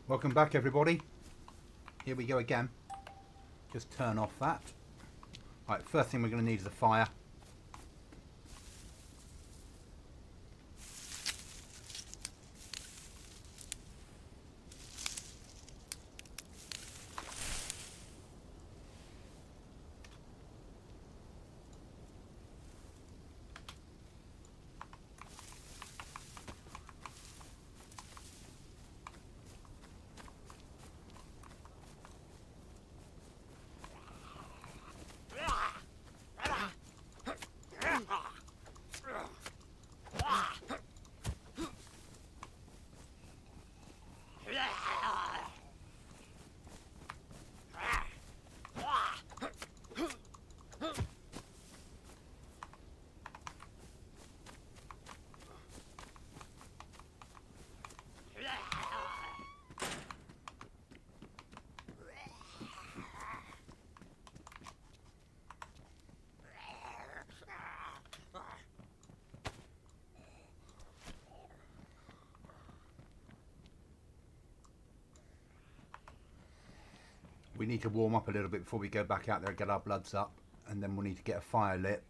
Welcome back, everybody. Here we go again. Just turn off that. Right, first thing we're going to need is a fire. We need to warm up a little bit before we go back out there and get our bloods up, and then we'll need to get a fire lit.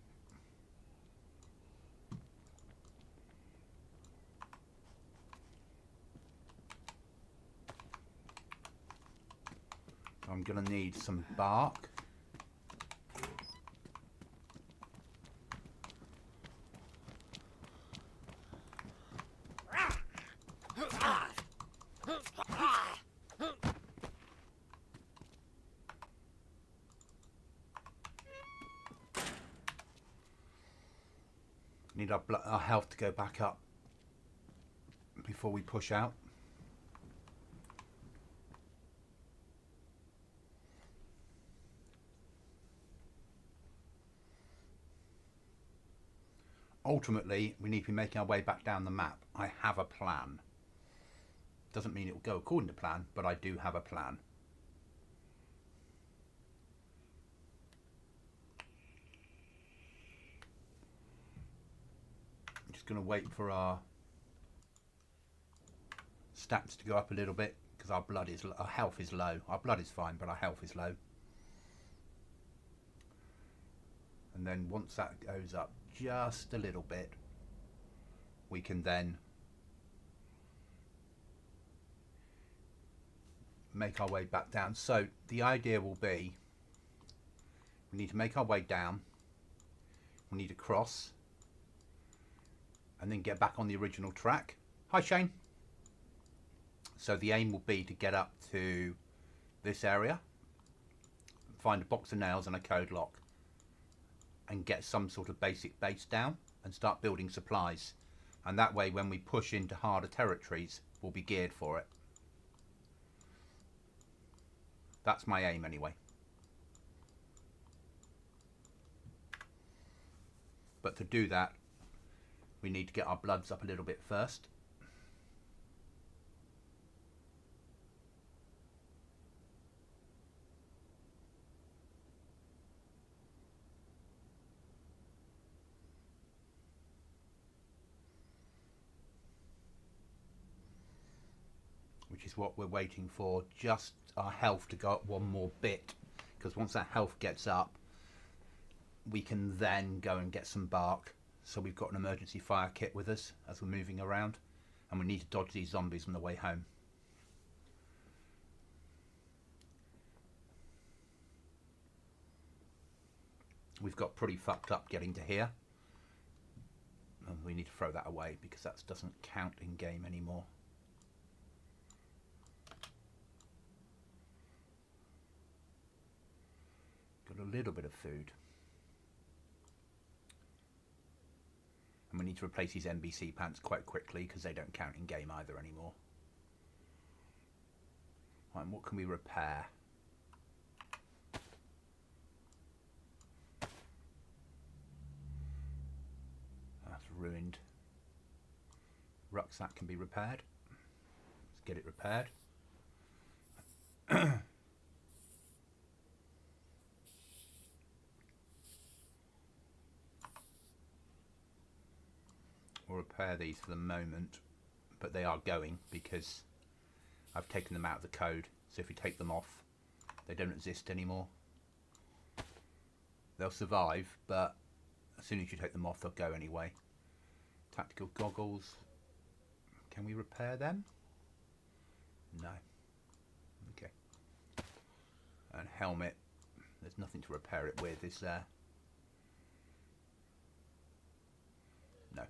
I'm going to need some bark. Need our health to go back up before we push out. Ultimately, we need to be making our way back down the map. I have a plan. Doesn't mean it will go according to plan, but I do have a plan. Going to wait for our stats to go up a little bit because our health is low. Our blood is fine, but our health is low. And then once that goes up just a little bit, we can then make our way back down. So the idea will be we need to make our way down. We need to cross and then get back on the original track. Hi Shane. So the aim will be to get up to this area, find a box of nails and a code lock, and get some sort of basic base down and start building supplies. And that way when we push into harder territories, we'll be geared for it. That's my aim anyway. But to do that, we need to get our bloods up a little bit first. Which is what we're waiting for, just our health to go up one more bit. Because once that health gets up, we can then go and get some bark. So we've got an emergency fire kit with us as we're moving around, and we need to dodge these zombies on the way home. We've got pretty fucked up getting to here, and we need to throw that away because that doesn't count in game anymore. Got a little bit of food. And we need to replace these NBC pants quite quickly because they don't count in game either anymore. Right, and what can we repair? That's ruined. Rucksack can be repaired. Let's get it repaired. We'll repair these for the moment, but they are going because I've taken them out of the code, so if you take them off, they don't exist anymore. They'll survive, but as soon as you take them off, they'll go anyway. Tactical goggles. Can we repair them? No. Okay. And helmet. There's nothing to repair it with, is there? No.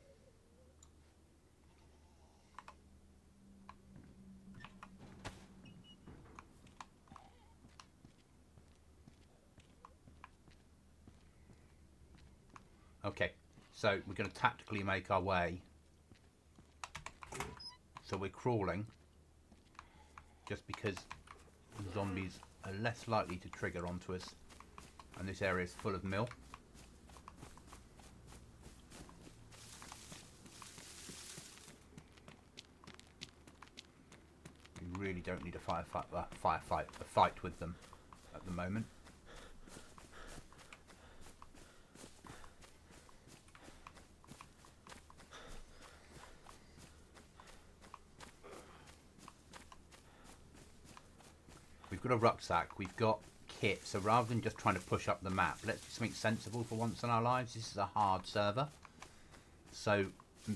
Okay, so we're going to tactically make our way. So we're crawling, just because the zombies are less likely to trigger onto us, and this area is full of mill. We really don't need a fight with them at the moment. We've got a rucksack, we've got kit, so rather than just trying to push up the map, let's do something sensible for once in our lives. This is a hard server. So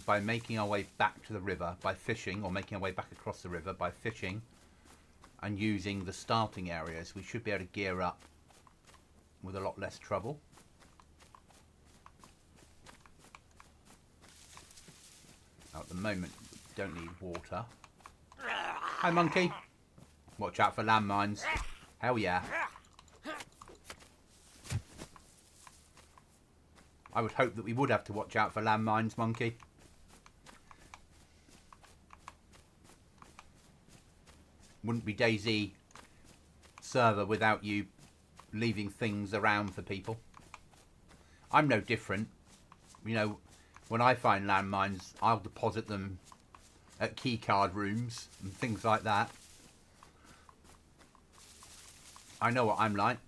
by making our way back to the river, by fishing, or making our way back across the river, by fishing and using the starting areas, we should be able to gear up with a lot less trouble. Now, at the moment, we don't need water. Hi, monkey. Watch out for landmines. Hell yeah. I would hope that we would have to watch out for landmines, monkey. Wouldn't be DayZ server without you leaving things around for people. I'm no different. You know, when I find landmines, I'll deposit them at keycard rooms and things like that. I know what I'm like.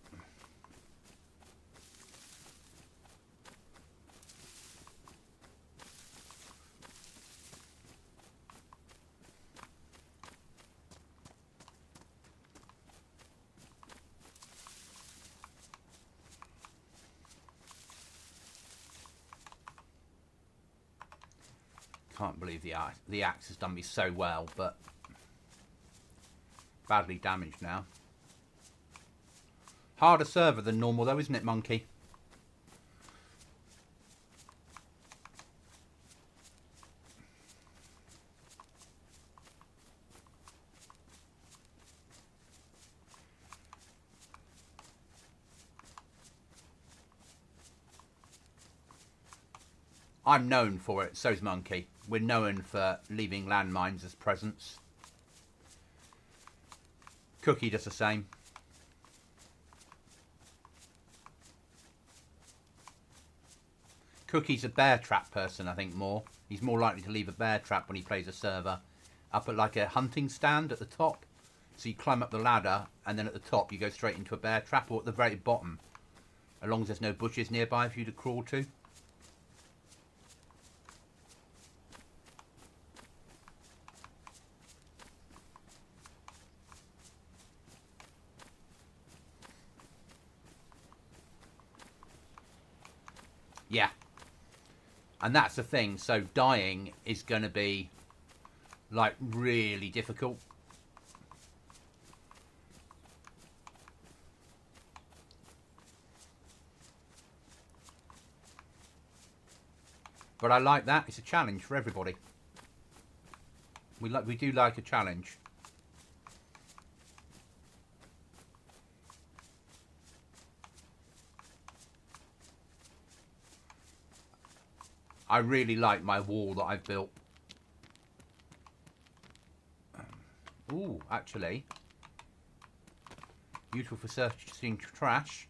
Can't believe the axe has done me so well, but badly damaged now. Harder server than normal though, isn't it, monkey? I'm known for it, so's monkey. We're known for leaving landmines as presents. Cookie does the same. Cookie's a bear trap person, I think, more. He's more likely to leave a bear trap when he plays a server up at like a hunting stand at the top. So you climb up the ladder and then at the top you go straight into a bear trap, or at the very bottom, as long as there's no bushes nearby for you to crawl to. Yeah. And that's the thing, so dying is going to be like really difficult. But I like that. It's a challenge for everybody. We do like a challenge. I really like my wall that I've built. Ooh, actually. Useful for searching trash.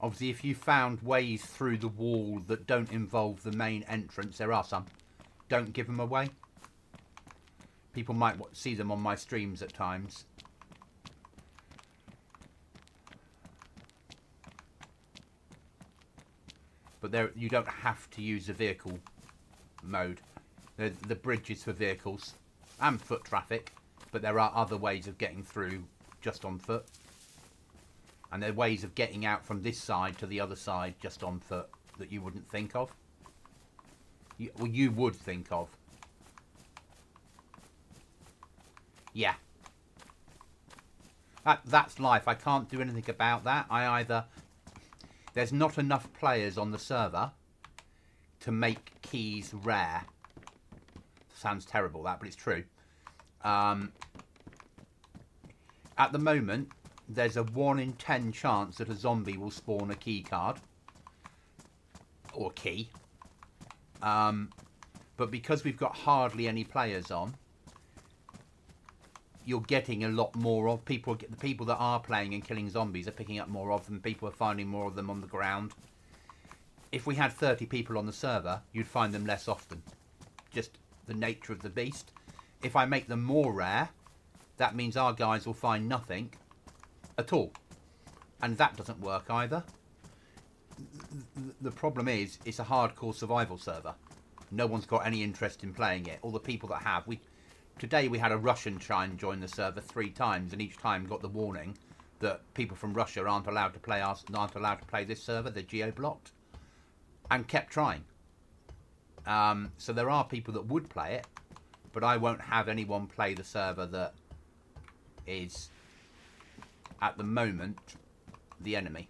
Obviously, if you found ways through the wall that don't involve the main entrance, there are some. Don't give them away. People might see them on my streams at times. But there, you don't have to use the vehicle mode. The bridge is for vehicles and foot traffic, but there are other ways of getting through just on foot. And there are ways of getting out from this side to the other side just on foot that you wouldn't think of. Well, you would think of. Yeah. That's life. I can't do anything about that. There's not enough players on the server to make keys rare. Sounds terrible, that, but it's true. At the moment, there's a 1 in 10 chance that a zombie will spawn a key card. Or key. But because we've got hardly any players on, you're getting a lot more of people. The people that are playing and killing zombies are picking up more of them. People are finding more of them on the ground. If we had 30 people on the server, you'd find them less often. Just the nature of the beast. If I make them more rare, that means our guys will find nothing at all. And that doesn't work either. The problem is, it's a hardcore survival server. No one's got any interest in playing it. All the people that have... Today we had a Russian try and join the server 3 times, and each time got the warning that people from Russia aren't allowed to play this server. They're geo-blocked. And kept trying. So there are people that would play it, but I won't have anyone play the server that is, at the moment, the enemy.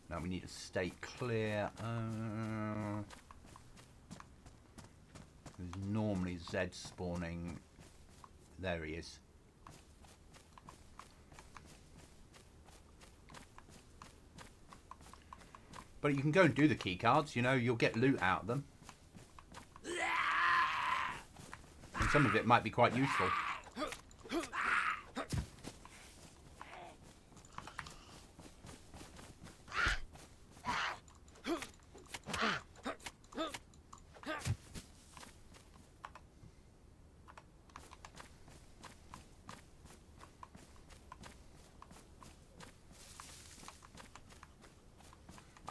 Now we need to stay clear. There's normally Zed spawning. There he is. But you can go and do the key cards, you know, you'll get loot out of them. And some of it might be quite useful.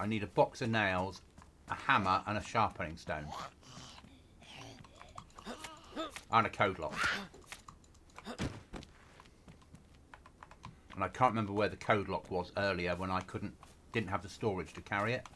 I need a box of nails, a hammer and a sharpening stone. And a code lock. And I can't remember where the code lock was earlier when I didn't have the storage to carry it.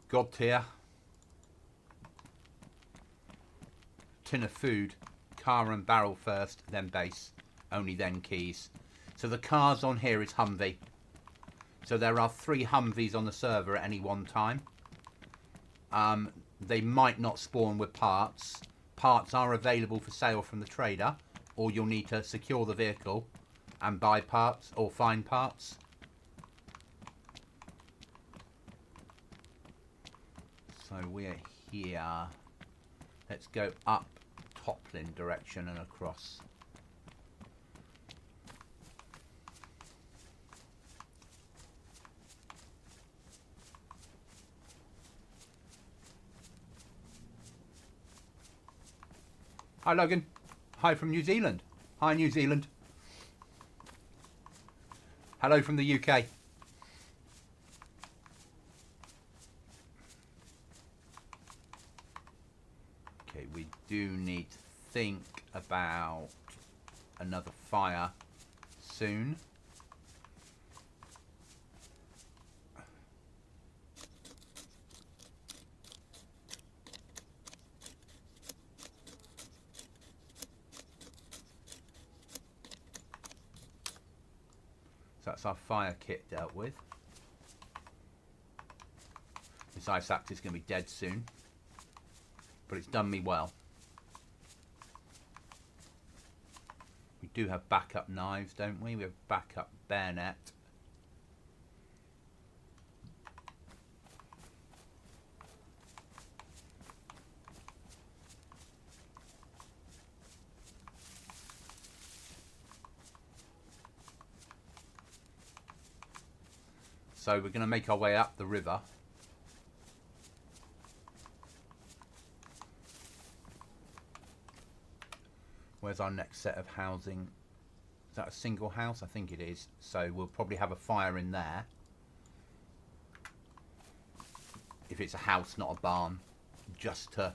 God tier. Tin of food. Car and barrel first, then base. Only then keys. So the cars on here is Humvee. So there are 3 Humvees on the server at any one time. They might not spawn with parts. Parts are available for sale from the trader, or you'll need to secure the vehicle and buy parts or find parts. So we're here. Let's go up Toplin direction and across. Hi Logan. Hi from New Zealand. Hi New Zealand. Hello from the UK. Okay, we do need to think about another fire soon. So that's our fire kit dealt with. This ice axe is going to be dead soon, but it's done me well. We do have backup knives, don't we? We have backup bayonet. So we're going to make our way up the river. Where's our next set of housing? Is that a single house? I think it is. So we'll probably have a fire in there. If it's a house, not a barn. Just to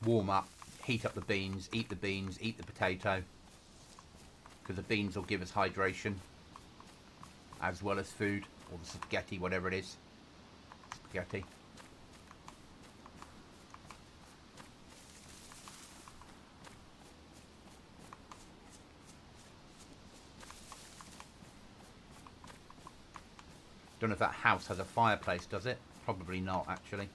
warm up, heat up the beans, eat the potato. Because the beans will give us hydration. As well as food. Or the spaghetti, whatever it is. Spaghetti. Don't know if that house has a fireplace, does it? Probably not, actually.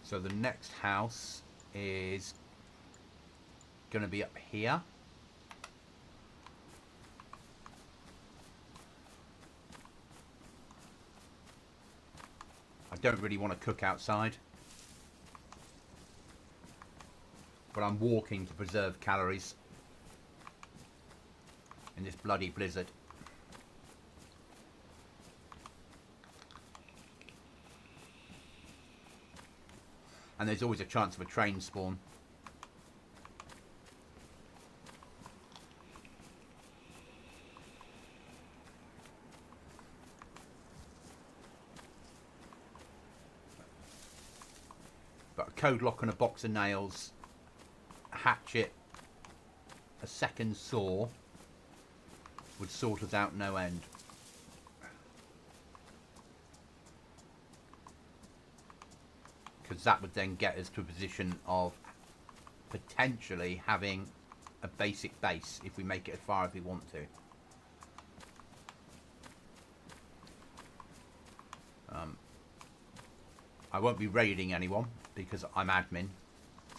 So the next house is going to be up here. I don't really want to cook outside, but I'm walking to preserve calories in this bloody blizzard. And there's always a chance of a train spawn. But a code lock and a box of nails, a hatchet, a second saw would sort us out no end. Because that would then get us to a position of potentially having a basic base if we make it as far as we want to. I won't be raiding anyone because I'm admin,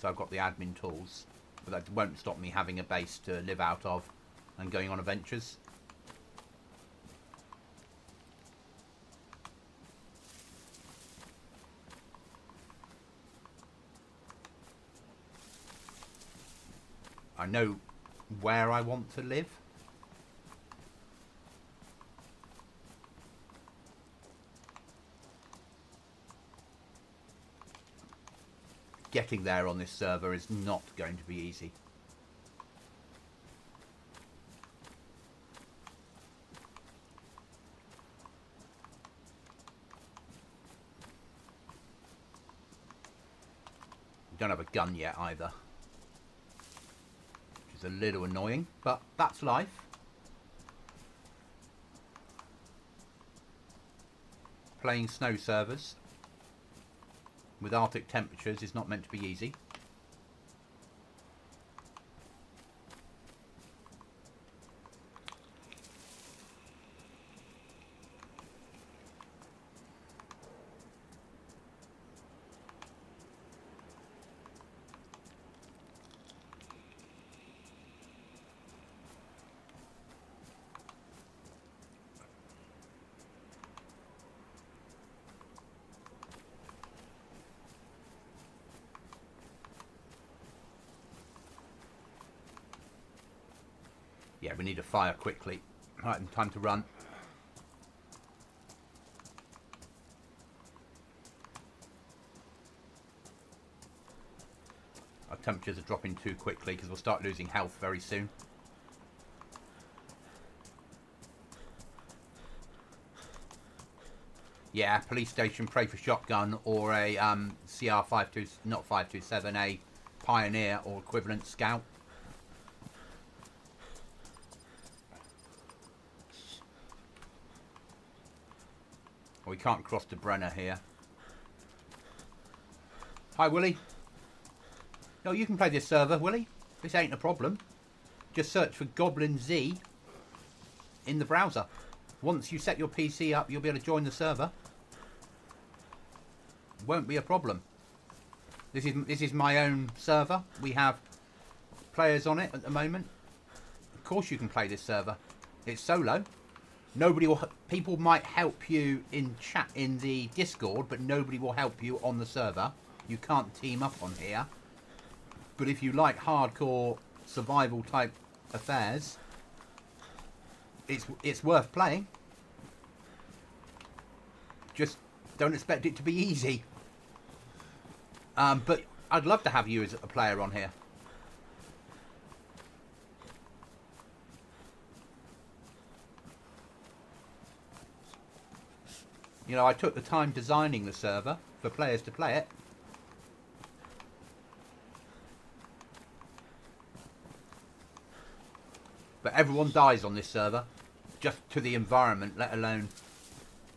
so I've got the admin tools, but that won't stop me having a base to live out of and going on adventures. I know where I want to live. Getting there on this server is not going to be easy. We don't have a gun yet either. Which is a little annoying, but that's life. Playing snow servers with Arctic temperatures is not meant to be easy. Yeah, we need a fire quickly. Right, time to run. Our temperatures are dropping too quickly because we'll start losing health very soon. Yeah, police station, pray for shotgun or a CR52, not 527, a Pioneer or equivalent scout. We can't cross the Brenner here. Hi, Willie. No, you can play this server, Willie. This ain't a problem. Just search for Goblin Z in the browser. Once you set your PC up, you'll be able to join the server. Won't be a problem. This is my own server. We have players on it at the moment. Of course you can play this server. It's solo. Nobody will. People might help you in chat in the Discord, but nobody will help you on the server. You can't team up on here. But if you like hardcore survival type affairs, it's worth playing. Just don't expect it to be easy. But I'd love to have you as a player on here. You know, I took the time designing the server for players to play it. But everyone dies on this server, just to the environment, let alone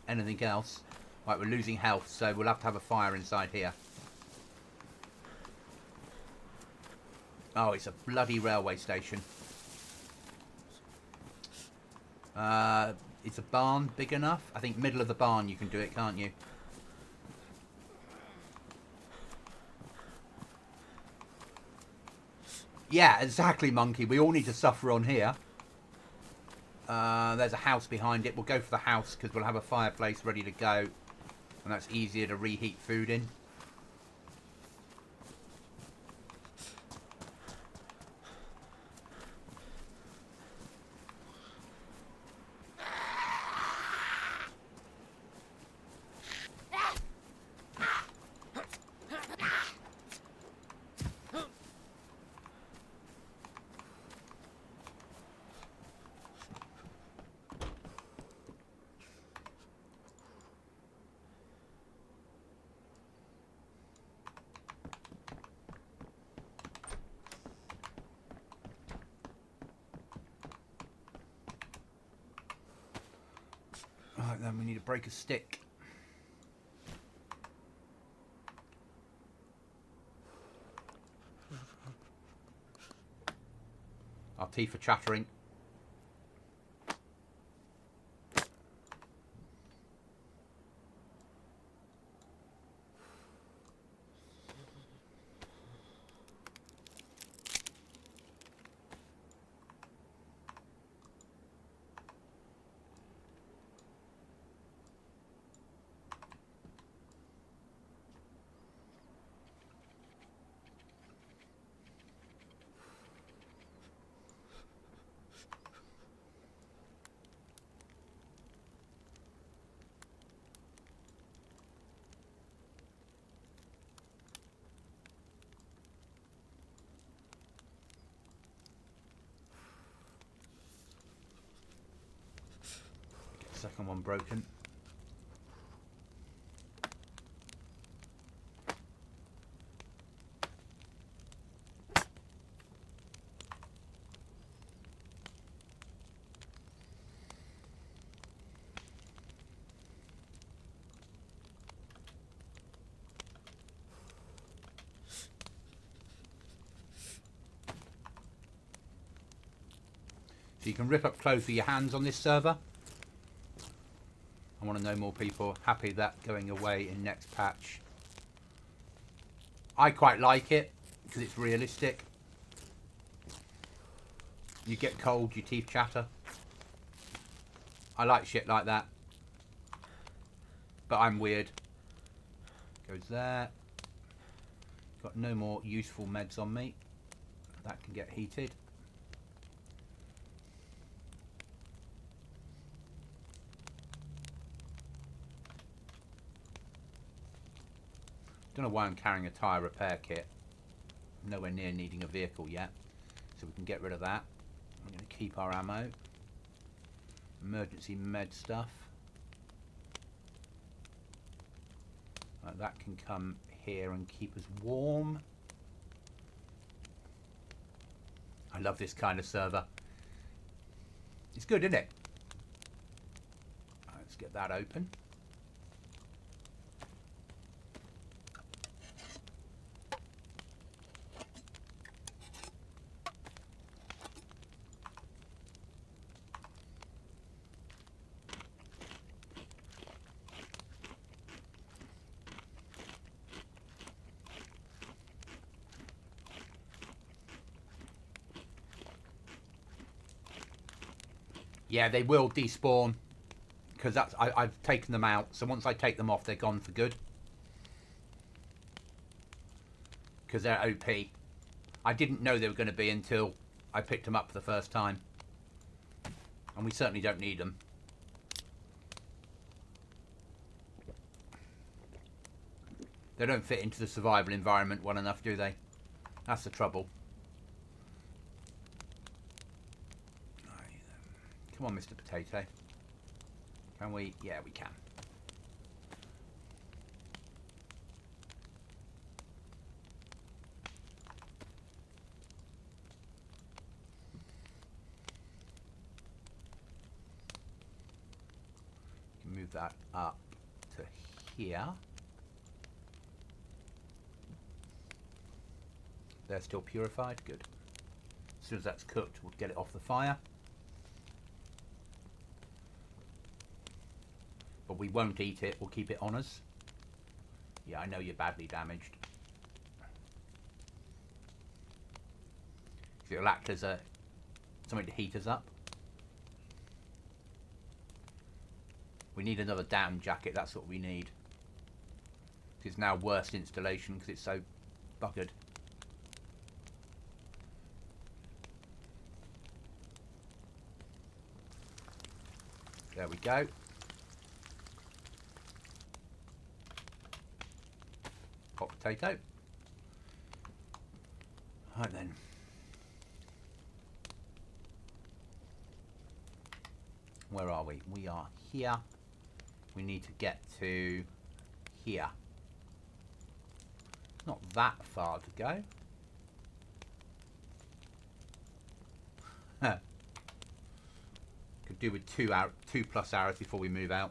anything else. Right, we're losing health, so we'll have to have a fire inside here. Oh, it's a bloody railway station. It's a barn big enough? I think middle of the barn you can do it, can't you? Yeah, exactly, Monkey. We all need to suffer on here. There's a house behind it. We'll go for the house because we'll have a fireplace ready to go. And that's easier to reheat food in. Right, then we need to break a stick. Our teeth are chattering. Second one broken. So you can rip up clothes with your hands on this server. I want to know more people happy that going away in next patch. I quite like it because it's realistic. You get cold, your teeth chatter. I like shit like that. But I'm weird. Goes there. Got no more useful meds on me. That can get heated. Don't know why I'm carrying a tyre repair kit. I'm nowhere near needing a vehicle yet. So we can get rid of that. I'm going to keep our ammo. Emergency med stuff. That can come here and keep us warm. I love this kind of server. It's good, isn't it? Right, let's get that open. Yeah, they will despawn because I've taken them out. So once I take them off, they're gone for good because they're OP. I didn't know they were going to be until I picked them up for the first time, and we certainly don't need them. They don't fit into the survival environment well enough, do they? That's the trouble. Come on, Mr. Potato. Can we? Yeah, we can. Move that up to here. They're still purified. Good. As soon as that's cooked, we'll get it off the fire. But we won't eat it, we'll keep it on us. Yeah, I know you're badly damaged. So it'll act as something to heat us up. We need another down jacket, that's what we need. It's now worst installation because it's so buggered. There we go. Hot potato. Right then. Where are we? We are here. We need to get to here. Not that far to go. Could do with two plus hours before we move out.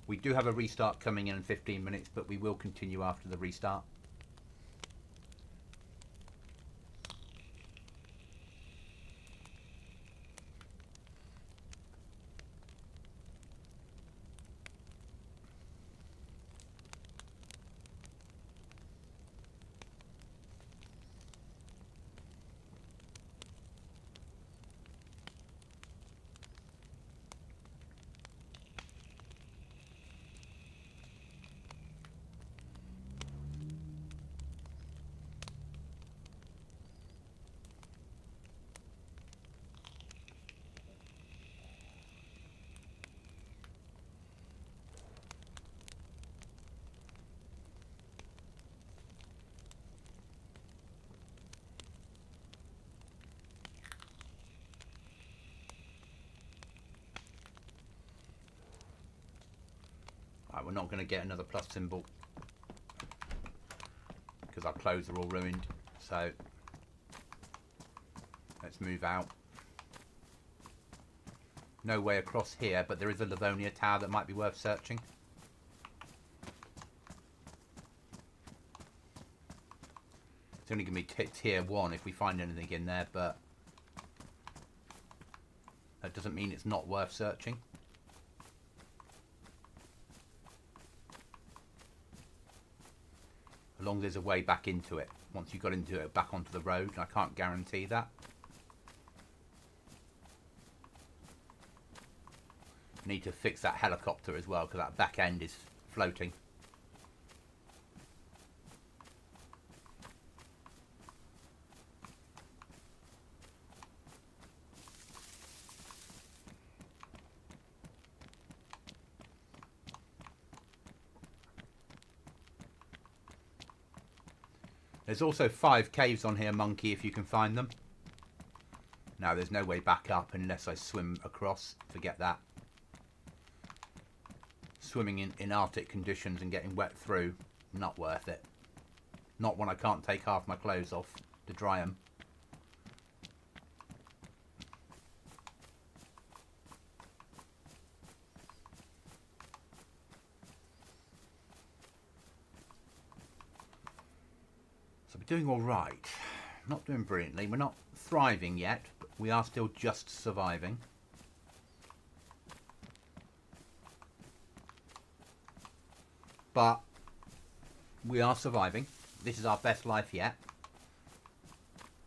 We do have a restart coming in 15 minutes, but we will continue after the restart. Right, we're not going to get another plus symbol because our clothes are all ruined. So let's move out. No way across here, but there is a Livonia tower that might be worth searching. It's only going to be tier 1 if we find anything in there, but that doesn't mean it's not worth searching. As long as there's a way back into it. Once you've got into it, back onto the road, I can't guarantee that. Need to fix that helicopter as well because that back end is floating. There's also 5 caves on here, Monkey, if you can find them. No, there's no way back up unless I swim across. Forget that. Swimming in Arctic conditions and getting wet through, not worth it. Not when I can't take half my clothes off to dry them. So we're doing all right. Not doing brilliantly. We're not thriving yet, but we are still just surviving. But we are surviving. This is our best life yet.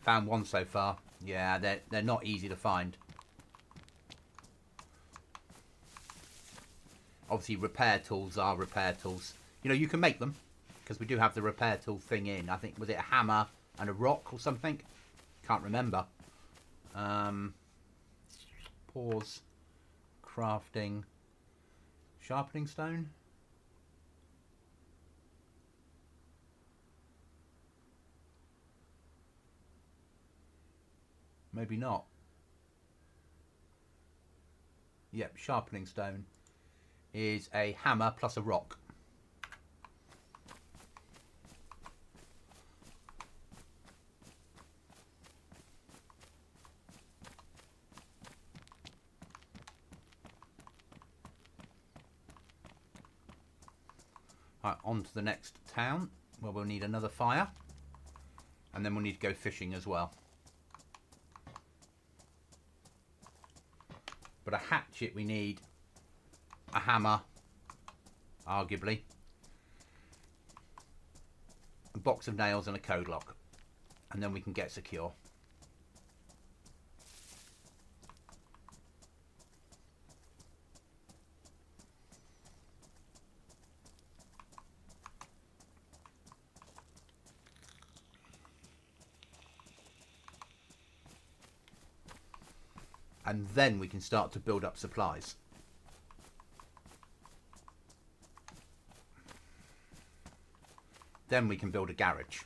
Found one so far. Yeah, they're not easy to find. Obviously, repair tools are repair tools. You know, you can make them, because we do have the repair tool thing in. I think, was it a hammer and a rock or something? Can't remember. Pause. Crafting. Sharpening stone. Maybe not. Yep, sharpening stone is a hammer plus a rock. Right, on to the next town where we'll need another fire, and then we'll need to go fishing as well. But a hatchet we need, a hammer, arguably, a box of nails and a code lock, and then we can get secure. And then we can start to build up supplies. Then we can build a garage.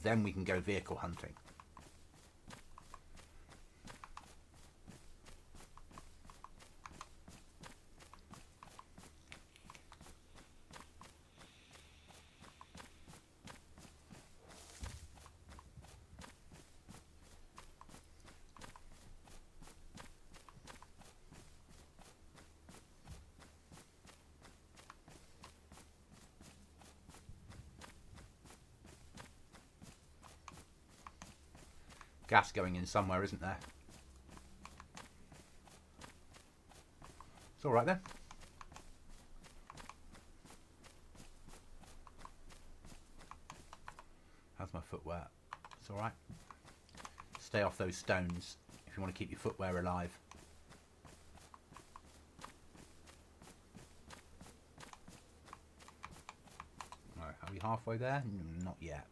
Then we can go vehicle hunting. Gas going in somewhere, isn't there? It's all right then. How's my footwear? It's all right. Stay off those stones if you want to keep your footwear alive. Right, are we halfway there? Not yet.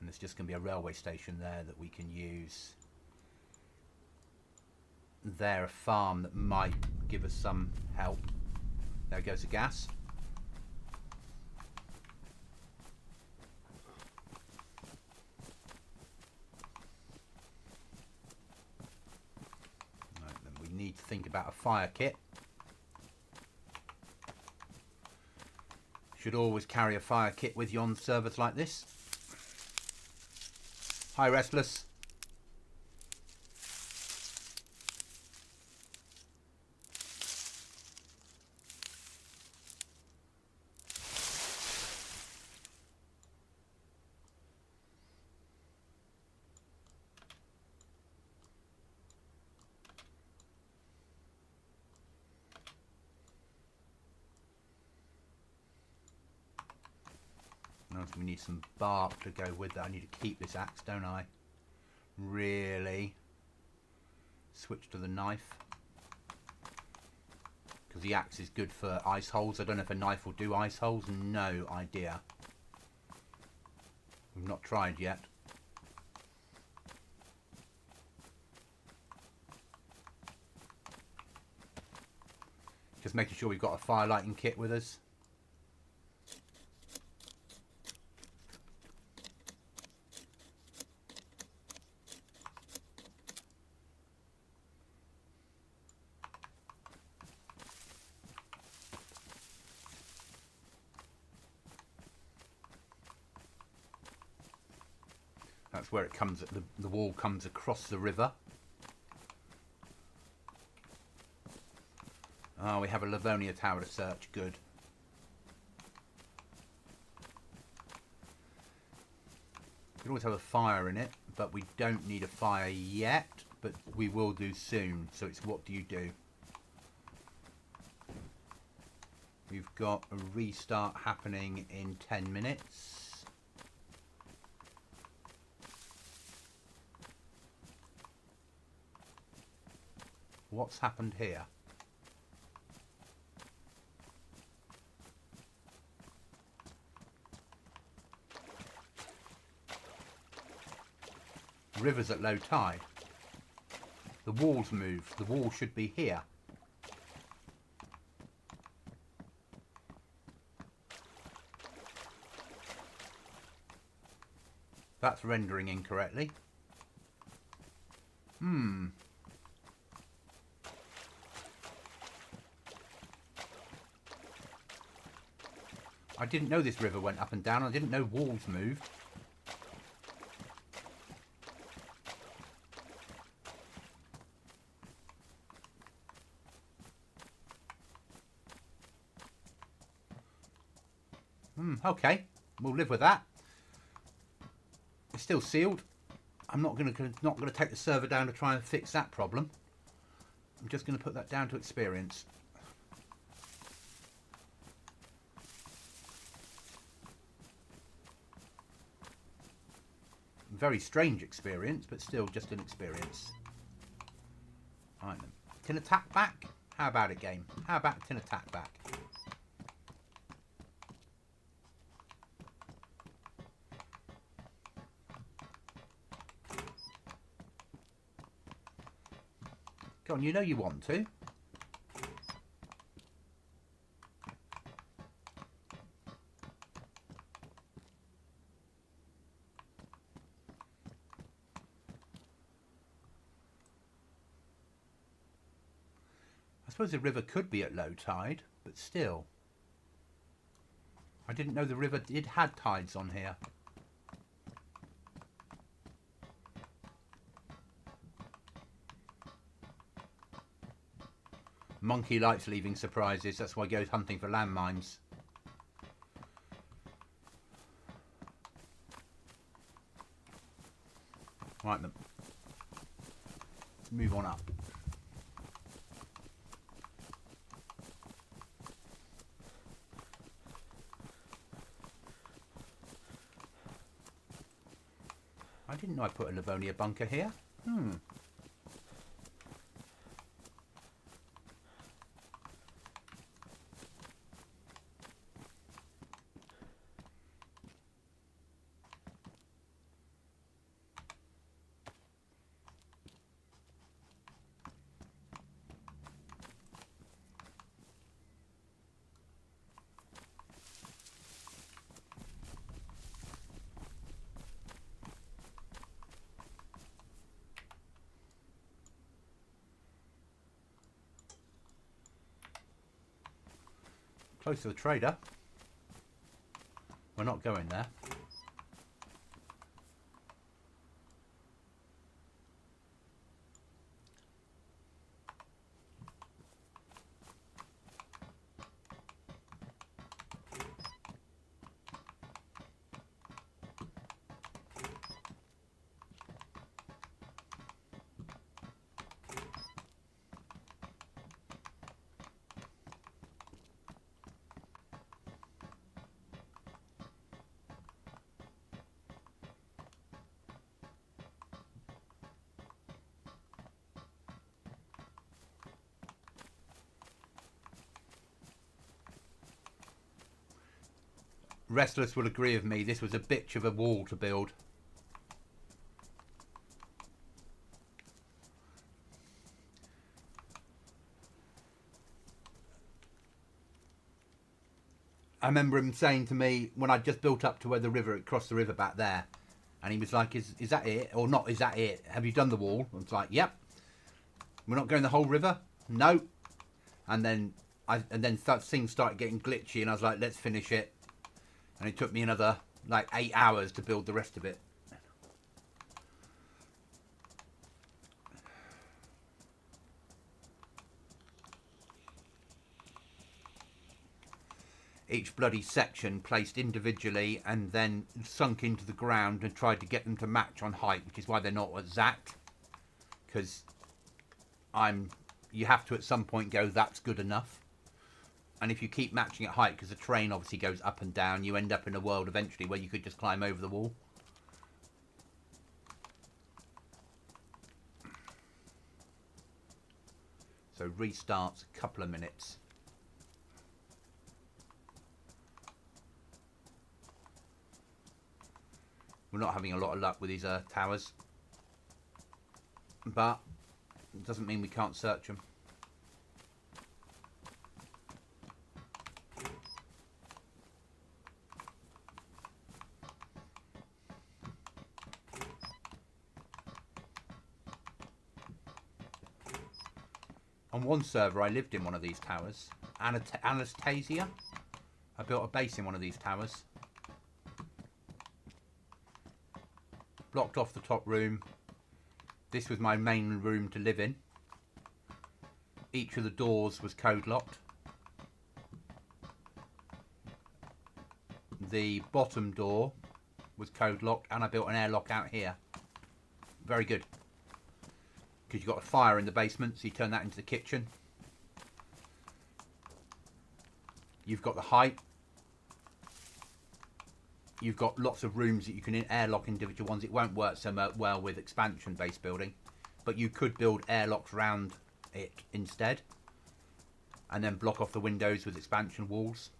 And there's just going to be a railway station there that we can use. There, a farm that might give us some help. There goes the gas. Right, then we need to think about a fire kit. Should always carry a fire kit with you on servers like this. Hi, Restless. We need some bark to go with that. I need to keep this axe, don't I? Really? Switch to the knife. Because the axe is good for ice holes. I don't know if a knife will do ice holes. No idea. We've not tried yet. Just making sure we've got a fire lighting kit with us. That's where it comes, the wall comes across the river. Oh, we have a Livonia tower to search. Good. We always have a fire in it, but we don't need a fire yet. But we will do soon. So it's what do you do? We've got a restart happening in 10 minutes. What's happened here? River's at low tide. The wall's moved. The wall should be here. That's rendering incorrectly. I didn't know this river went up and down. I didn't know walls moved. Okay, we'll live with that. It's still sealed. I'm not going to take the server down to try and fix that problem. I'm just going to put that down to experience. Very strange experience, but still just an experience. Right then. Tin attack back? How about it, game? How about tin attack back? Go on, you know you want to. I suppose the river could be at low tide, but still. I didn't know the river had tides on here. Monkey likes leaving surprises, that's why he goes hunting for landmines. Right then. Let's move on up. I didn't know I put a Livonia bunker here. Close to the trader. We're not going there. Restless will agree with me, this was a bitch of a wall to build. I remember him saying to me when I just built up to where the river, it crossed the river back there, and he was like, is that it or not? Is that it? Have you done the wall? I was like, yep. We're not going the whole river? No. And then things started getting glitchy, and I was like, let's finish it. And it took me another like 8 hours to build the rest of it. each bloody section placed individually and then sunk into the ground and tried to get them to match on height, which is why they're not exact. Because you have to at some point go, that's good enough. And if you keep matching at height, because the terrain obviously goes up and down, you end up in a world eventually where you could just climb over the wall. So restarts a couple of minutes. We're not having a lot of luck with these towers. But it doesn't mean we can't search them. On one server I lived in one of these towers. Anastasia. I built a base in one of these towers. Blocked off the top room. This was my main room to live in. Each of the doors was code locked. The bottom door was code locked, and I built an airlock out here. Very good. Because you've got a fire in the basement, so you turn that into the kitchen. You've got the height. You've got lots of rooms that you can airlock individual ones. It won't work so well with expansion-based building, but you could build airlocks around it instead, and then block off the windows with expansion walls.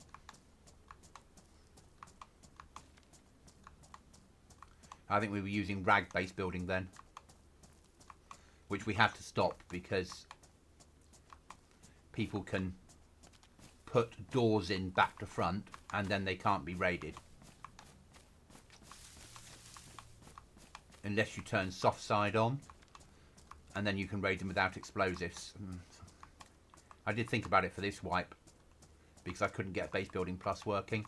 I think we were using rag-based building then, which we had to stop because people can put doors in back to front and then they can't be raided. Unless you turn soft side on, and then you can raid them without explosives. I did think about it for this wipe, because I couldn't get base building plus working.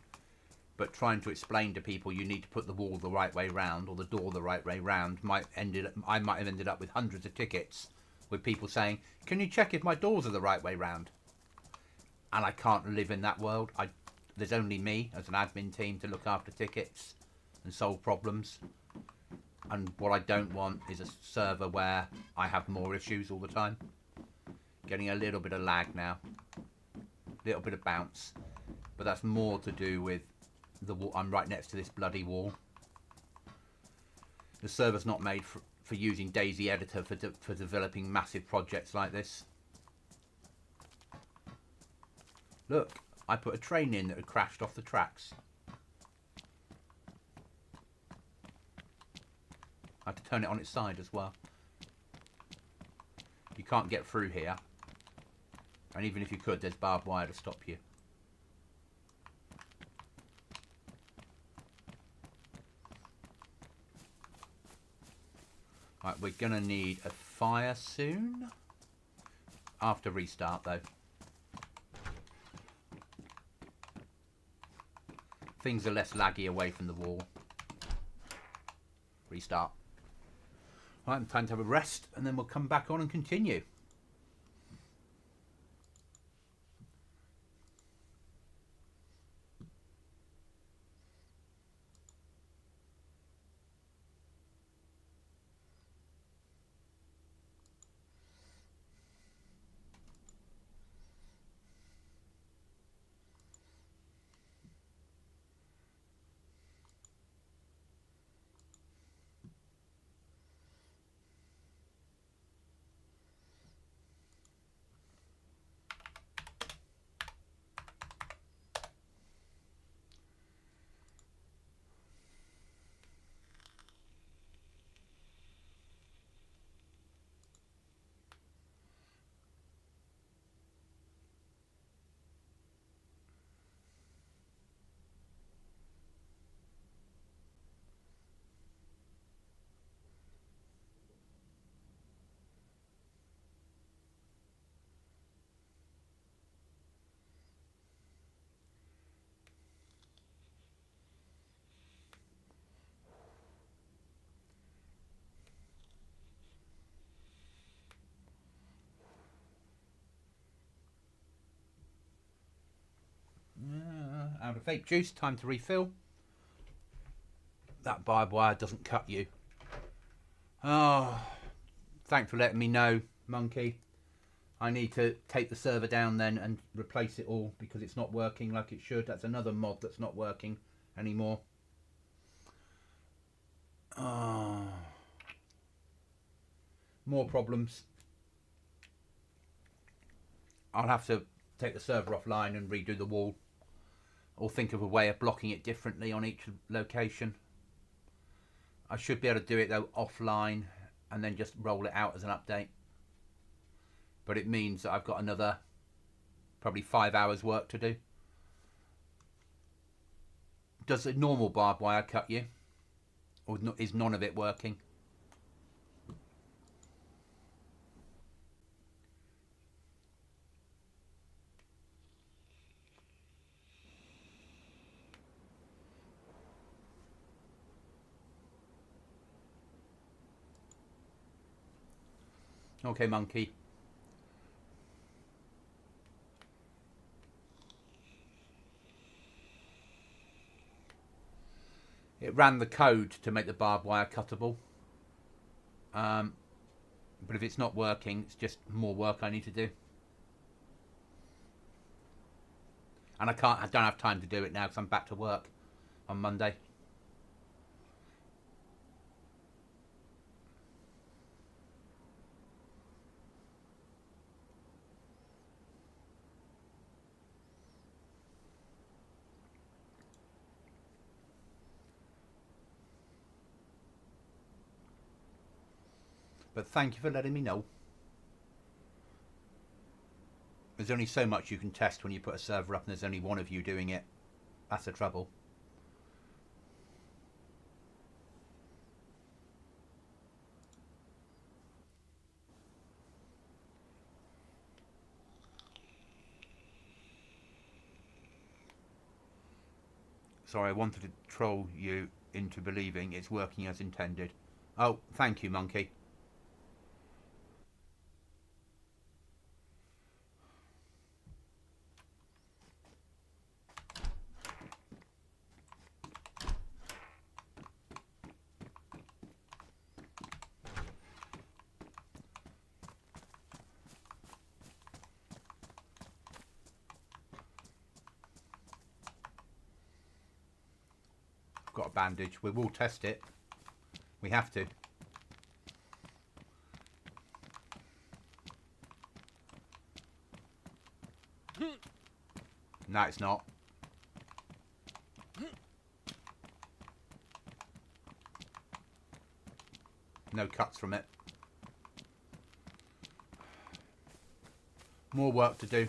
But trying to explain to people you need to put the wall the right way round, or the door the right way round, I might have ended up with hundreds of tickets with people saying, can you check if my doors are the right way round? And I can't live in that world. There's only me as an admin team to look after tickets and solve problems. And what I don't want is a server where I have more issues all the time. Getting a little bit of lag now. A little bit of bounce. But that's more to do with the wall. I'm right next to this bloody wall. The server's not made for using DayZ Editor for developing massive projects like this. Look, I put a train in that had crashed off the tracks. I had to turn it on its side as well. You can't get through here. And even if you could, there's barbed wire to stop you. Right, we're going to need a fire soon. After restart, though. Things are less laggy away from the wall. Restart. Right, time to have a rest, and then we'll come back on and continue. vape juice, time to refill. That barbed wire doesn't cut you. Oh, thanks for letting me know, Monkey. I need to take the server down then and replace it all because it's not working like it should. That's another mod that's not working anymore. Oh. More problems. I'll have to take the server offline and redo the wall, or think of a way of blocking it differently on each location. I should be able to do it though offline and then just roll it out as an update. But it means that I've got another probably 5 hours work to do. Does a normal barbed wire cut you? Or is none of it working? Okay, Monkey. It ran the code to make the barbed wire cuttable. But if it's not working, it's just more work I need to do. And I don't have time to do it now because I'm back to work on Monday. But thank you for letting me know. There's only so much you can test when you put a server up and there's only one of you doing it. That's the trouble. Sorry, I wanted to troll you into believing it's working as intended. Oh, thank you, Monkey. Got a bandage. We will test it. We have to. No, it's not. No cuts from it. More work to do.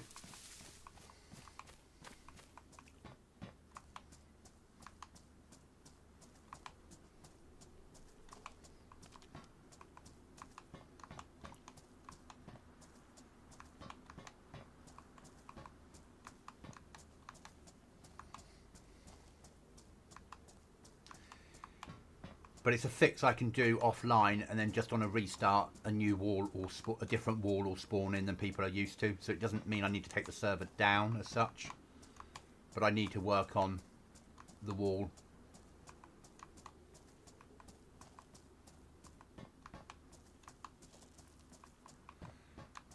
But it's a fix I can do offline, and then just on a restart, a new wall or a different wall will spawn in than people are used to. So it doesn't mean I need to take the server down as such, but I need to work on the wall.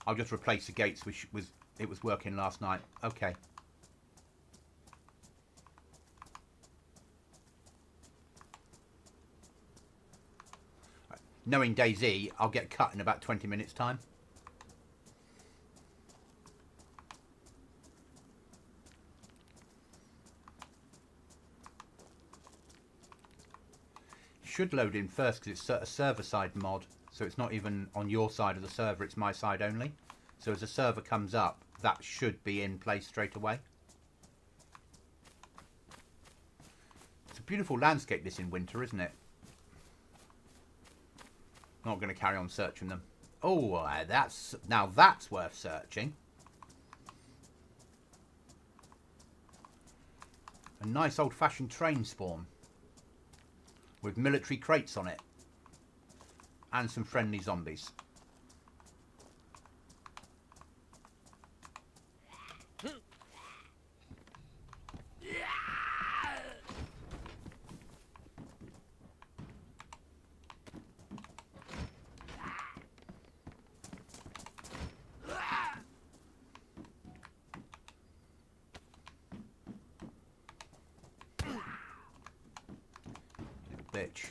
I'll just replace the gates, which was working last night. Okay. Knowing DayZ, I'll get cut in about 20 minutes time. Should load in first because it's a server side mod, so it's not even on your side of the server, it's my side only. So as the server comes up, that should be in place straight away. It's a beautiful landscape this in winter, isn't it? Not going to carry on searching them. Oh, now that's worth searching. A nice old-fashioned train spawn with military crates on it and some friendly zombies. bitch.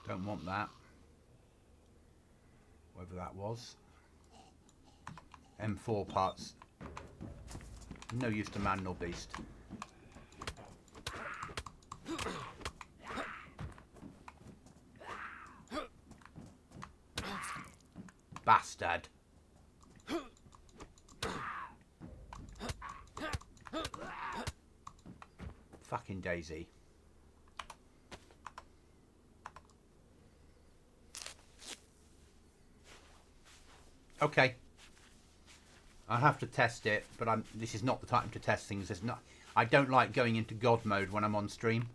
Don't want that. Whatever that was. M4 parts. No use to man nor beast. Bastard. Fucking DayZ. Okay. I'll have to test it, but this is not the time to test things. I don't like going into God mode when I'm on stream.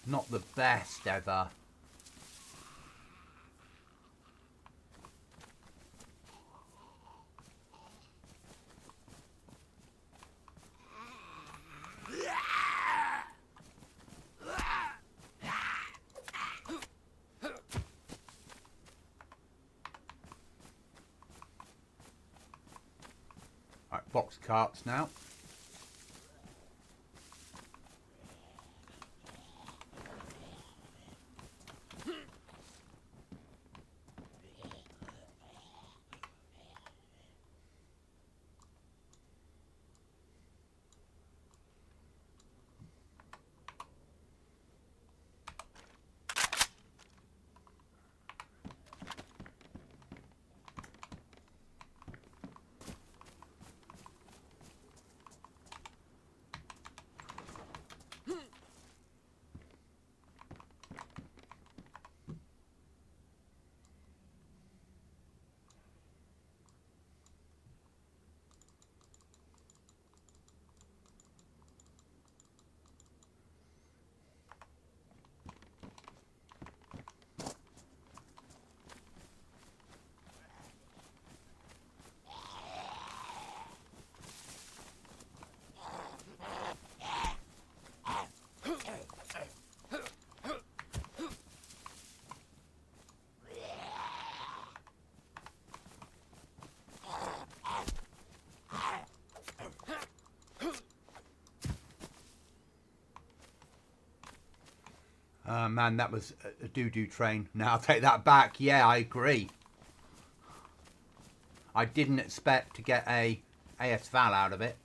Not the best ever. Right, box carts now. Man, that was a doo-doo train. Now I'll take that back. Yeah, I agree. I didn't expect to get a AS Val out of it.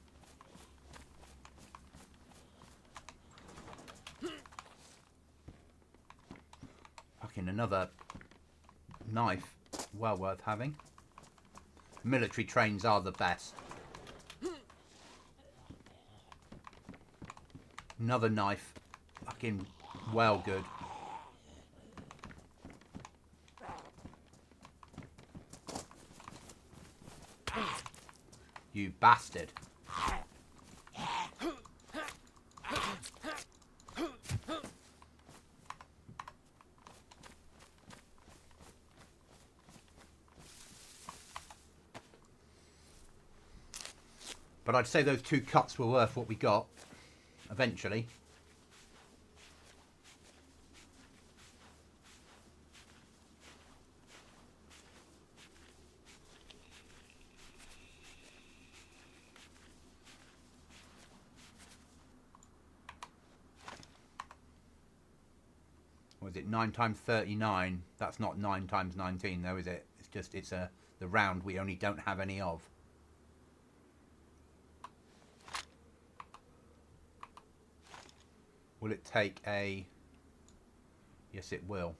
Fucking another knife. Well worth having. Military trains are the best. Another knife. Fucking well good. You bastard. But I'd say those 2 cuts were worth what we got eventually. Was it 9 times 39? That's not 9 times 19 though, is it? It's just, it's the round we only don't have any of. Will it take a... Yes, it will.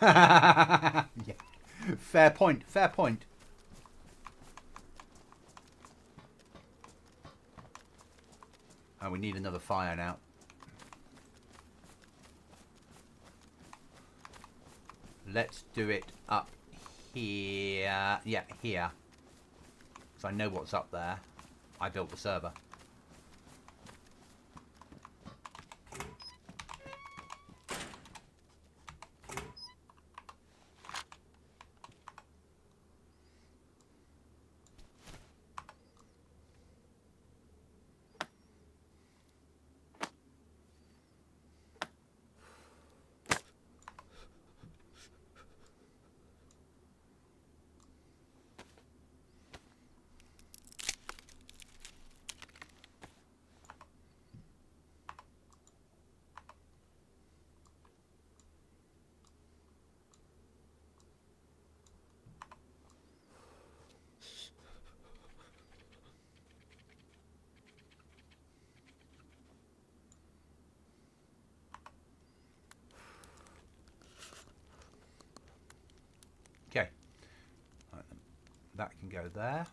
Yeah. Fair point, fair point. Oh, we need another fire now. Let's do it up here. Yeah, here. Because I know what's up there. I built the server. Okay. Right, that can go there.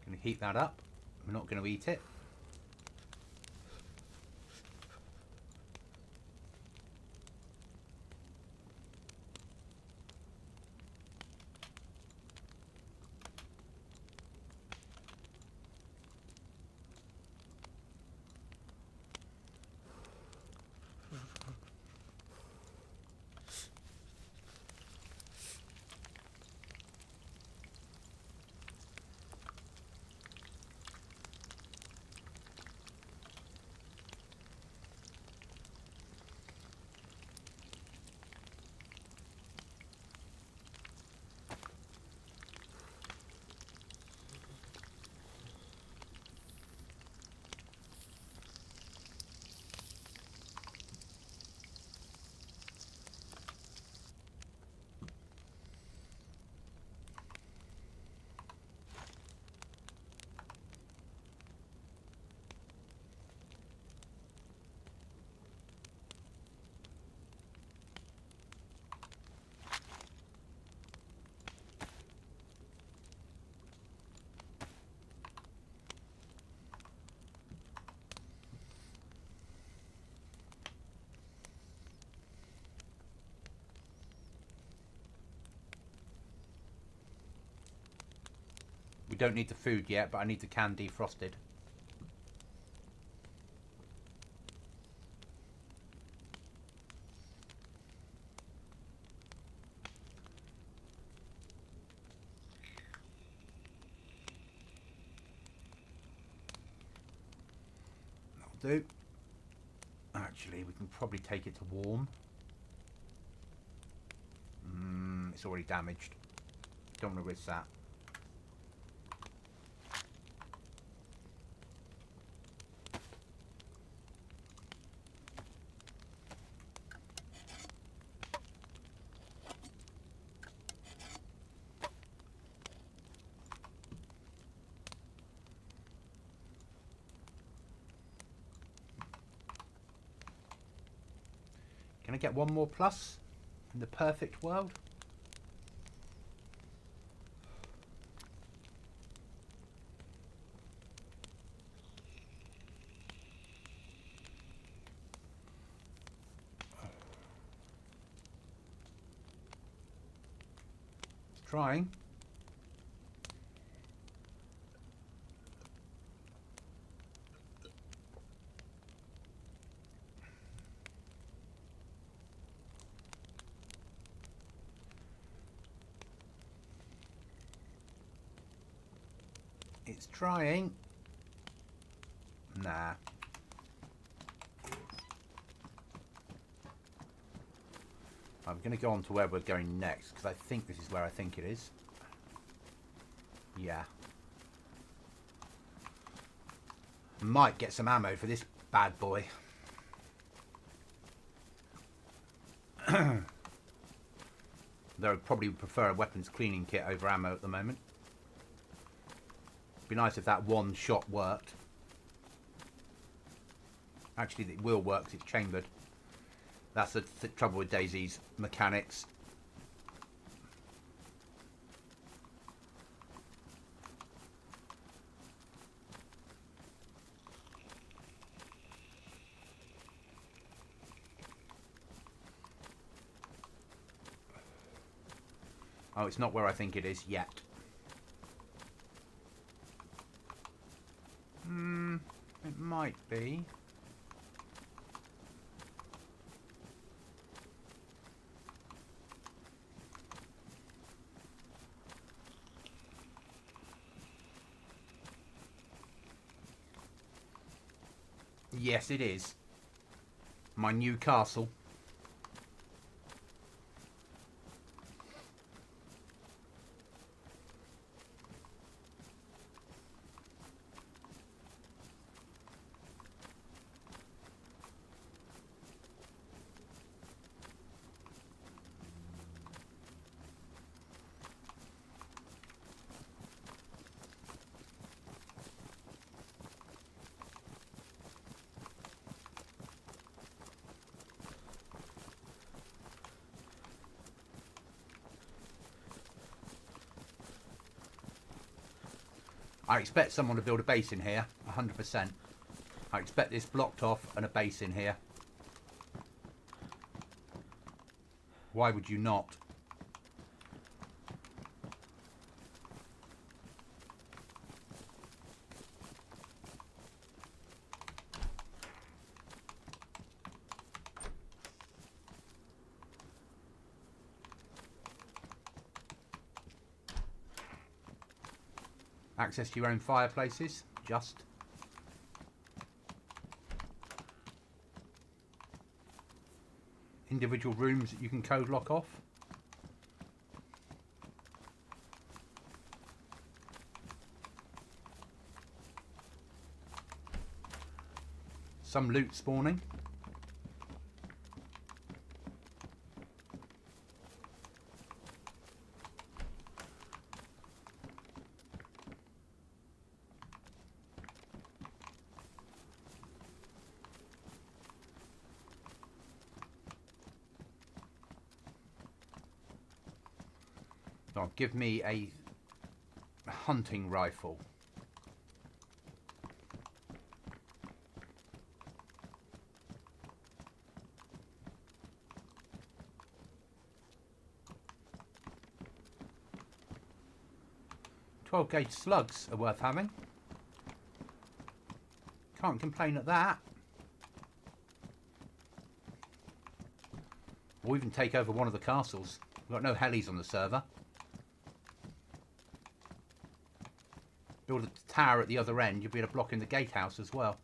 Going to heat that up. We're not going to eat it. We don't need the food yet, but I need the can defrosted. That'll do. Actually, we can probably take it to warm. It's already damaged. Don't want to risk that. Can I get one more plus in the perfect world? Trying. It's trying. Nah. I'm going to go on to where we're going next, because I think this is where I think it is. Yeah. Might get some ammo for this bad boy. Though I'd probably prefer a weapons cleaning kit over ammo at the moment. Be nice if that one shot worked. Actually, it will work because it's chambered. That's the trouble with DayZ's mechanics. Oh, it's not where I think it is yet. It might be. Yes, it is. My new castle. I expect someone to build a base in here, 100%. I expect this blocked off and a base in here. Why would you not? Access to your own fireplaces, just. Individual rooms that you can code lock off. Some loot spawning. Oh, give me a hunting rifle. .12 gauge slugs are worth having. Can't complain at that. Or even take over one of the castles. We've got no helis on the server. Build a tower at the other end, you'll be able to block in the gatehouse as well.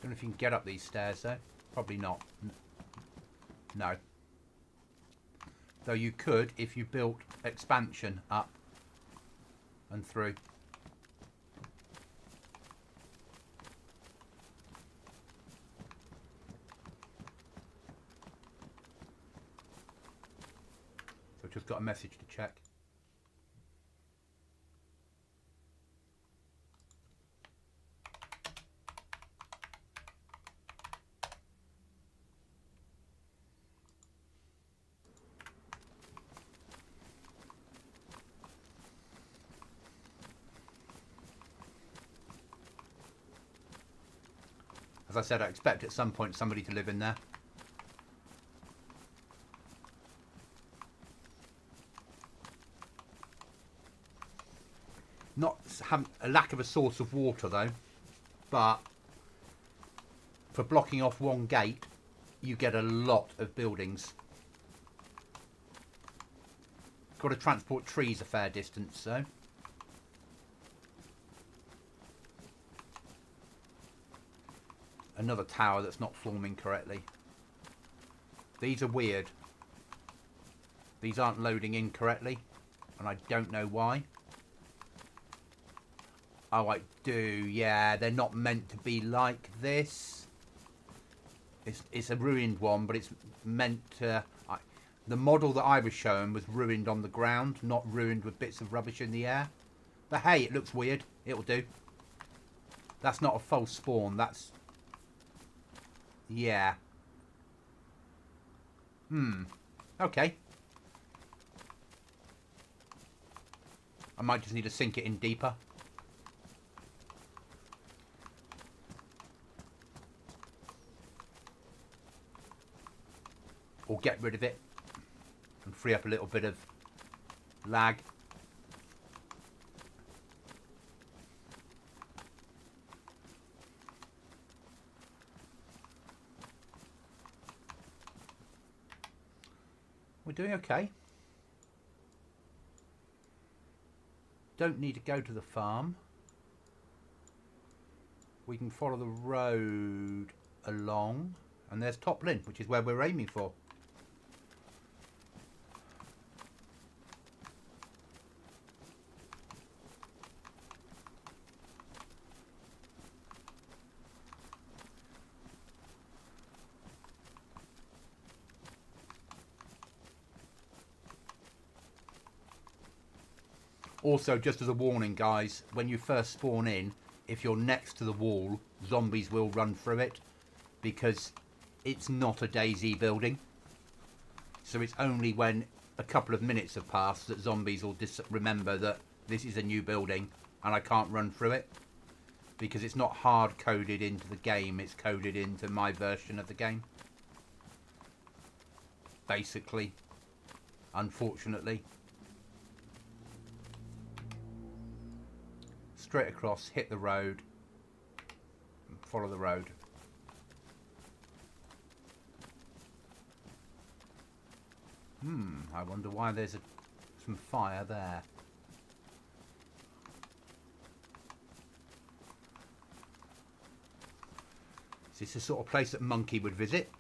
Don't know if you can get up these stairs though. Probably not. No. Though you could if you built expansion up and through. Just got a message to check. As I said, I expect at some point somebody to live in there. Not a lack of a source of water though, but For blocking off one gate, you get a lot of buildings. Got to transport trees a fair distance, though. Another tower that's not forming correctly. These are weird. These aren't loading in correctly, and I don't know why. Oh, I do, yeah. They're not meant to be like this. It's a ruined one, but it's meant to... the model that I was shown was ruined on the ground, not ruined with bits of rubbish in the air. But hey, it looks weird. It'll do. That's not a false spawn. That's... yeah. Okay. I might just need to sink it in deeper. Or get rid of it and free up a little bit of lag. We're doing okay. Don't need to go to the farm. We can follow the road along, and there's Toplin, which is where we're aiming for. Also, just as a warning, guys, when you first spawn in, if you're next to the wall, zombies will run through it, because it's not a DayZ building. So it's only when a couple of minutes have passed that zombies will remember that this is a new building and I can't run through it, because it's not hard coded into the game, it's coded into my version of the game. Basically, unfortunately. Straight across, hit the road, and follow the road. I wonder why there's some fire there. Is this the sort of place that Monkey would visit?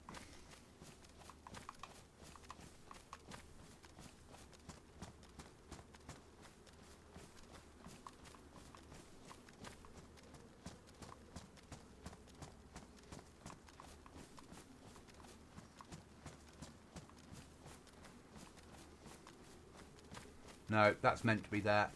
No, that's meant to be there.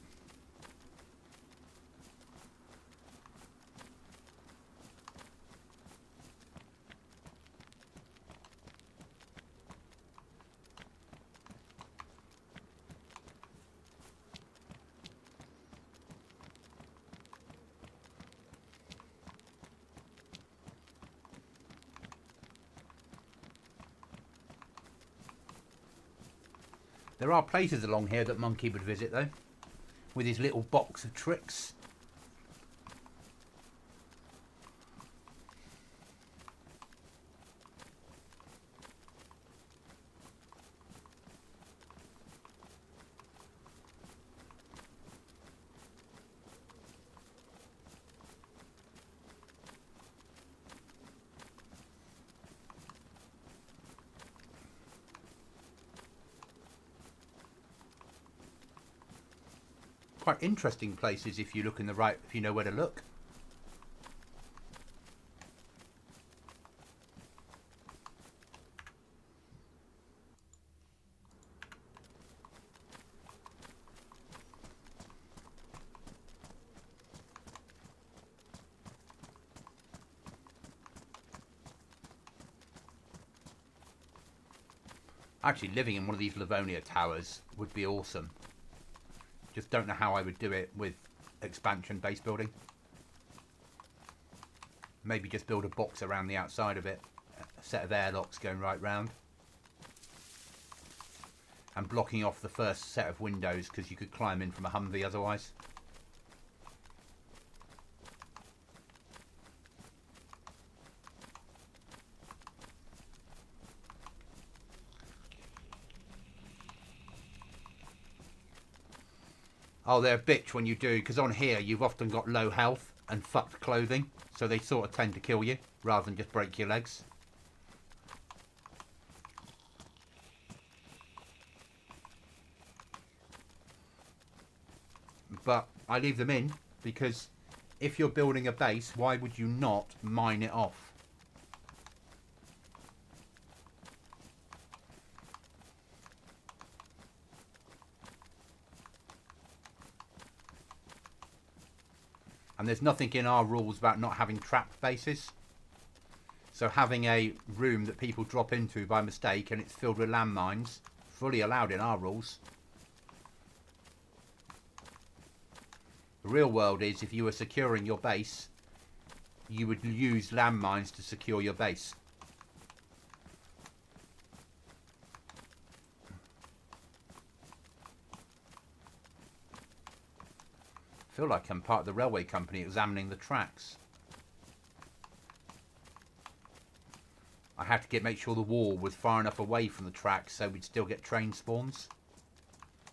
There are places along here that Monkey would visit, though, with his little box of tricks. Quite interesting places if you look in the right, if you know where to look. Actually, living in one of these Livonia towers would be awesome. Just don't know how I would do it with expansion base building. Maybe just build a box around the outside of it. A set of airlocks going right round. And blocking off the first set of windows because you could climb in from a Humvee otherwise. Oh, they're a bitch when you do, because on here you've often got low health and fucked clothing, so they sort of tend to kill you rather than just break your legs. But I leave them in because if you're building a base, why would you not mine it off? And there's nothing in our rules about not having trapped bases. So having a room that people drop into by mistake and it's filled with landmines, fully allowed in our rules. The real world is if you were securing your base, you would use landmines to secure your base. I feel like I'm part of the railway company examining the tracks. I had to make sure the wall was far enough away from the tracks so we'd still get train spawns.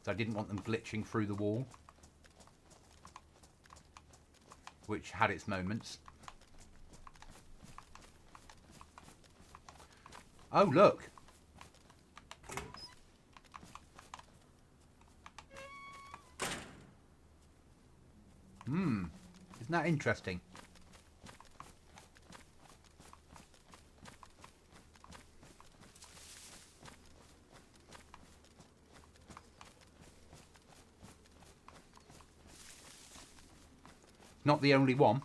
So I didn't want them glitching through the wall, which had its moments. Oh, look. Isn't that interesting? Not the only one.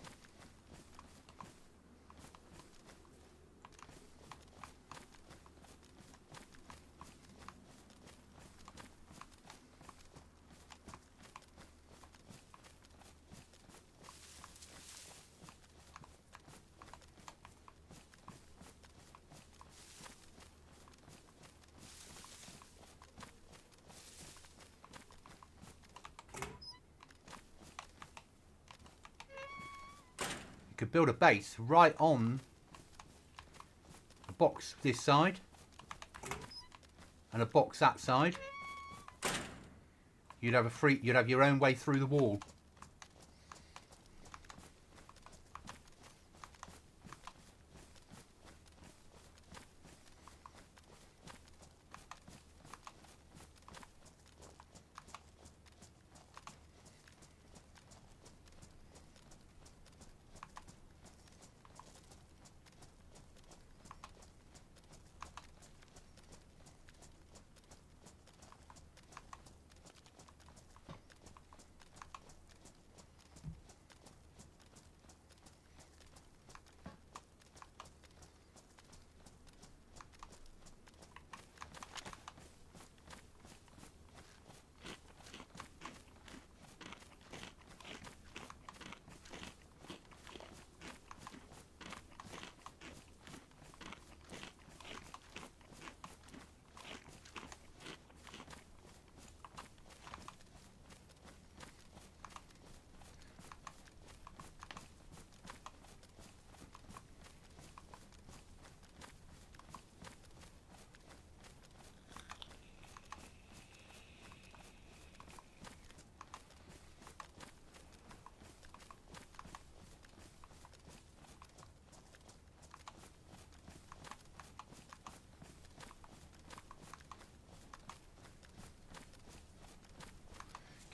Could build a base right on a box this side and a box that side. You'd have your own way through the wall.